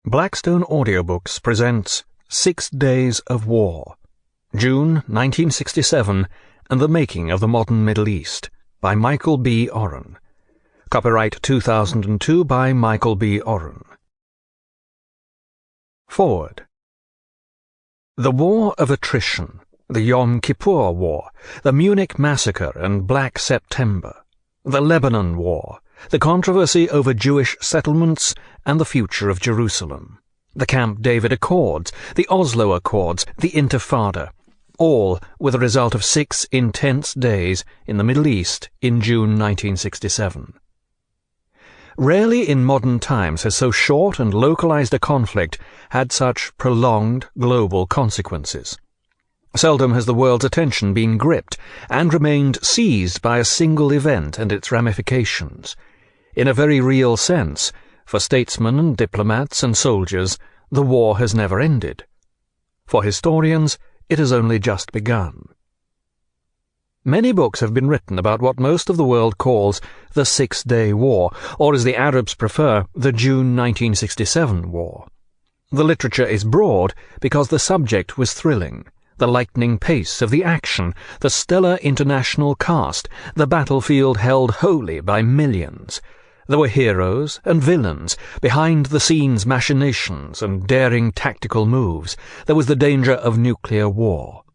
Blackstone Audiobooks presents 6 Days of War, June 1967, and the Making of the Modern Middle East, by Michael B. Oren. Copyright 2002 by Michael B. Oren. Forward. The War of Attrition, the Yom Kippur War, the Munich Massacre and Black September, the Lebanon War, the controversy over Jewish settlements and the future of Jerusalem, the Camp David Accords, the Oslo Accords, the Intifada, all were the result of 6 intense days in the Middle East in June 1967. Rarely in modern times has so short and localized a conflict had such prolonged global consequences. Seldom has the world's attention been gripped and remained seized by a single event and its ramifications. In a very real sense, for statesmen and diplomats and soldiers, the war has never ended. For historians, it has only just begun. Many books have been written about what most of the world calls the 6-Day War, or as the Arabs prefer, the June 1967 War. The literature is broad because the subject was thrilling. The lightning pace of the action, the stellar international cast, the battlefield held wholly by millions. There were heroes and villains, behind-the-scenes machinations and daring tactical moves. There was the danger of nuclear war.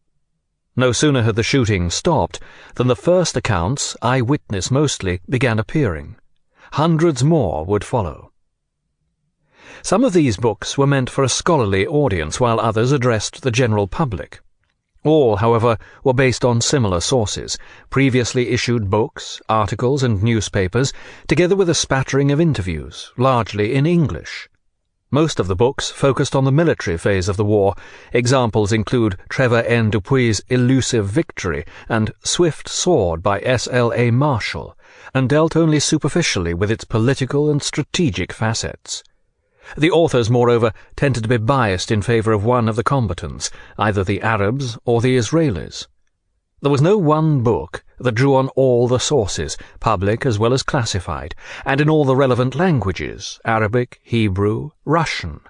No sooner had the shooting stopped than the first accounts, eyewitness mostly, began appearing. Hundreds more would follow. Some of these books were meant for a scholarly audience, while others addressed the general public. All, however, were based on similar sources, previously issued books, articles, and newspapers, together with a spattering of interviews, largely in English. Most of the books focused on the military phase of the war. Examples include Trevor N. Dupuy's Elusive Victory and Swift Sword by S.L.A. Marshall, and dealt only superficially with its political and strategic facets. The authors, moreover, tended to be biased in favor of one of the combatants, either the Arabs or the Israelis. There was no one book that drew on all the sources, public as well as classified, and in all the relevant languages, Arabic, Hebrew, Russian.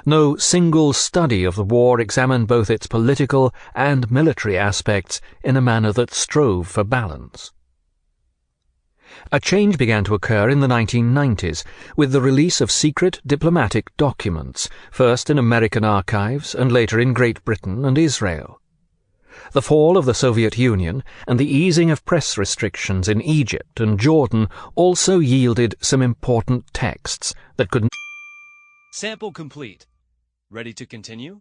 No single study of the war examined both its political and military aspects in a manner that strove for balance. A change began to occur in the 1990s with the release of secret diplomatic documents, first in American archives and later in Great Britain and Israel. The fall of the Soviet Union and the easing of press restrictions in Egypt and Jordan also yielded some important texts that could... Sample complete. Ready to continue?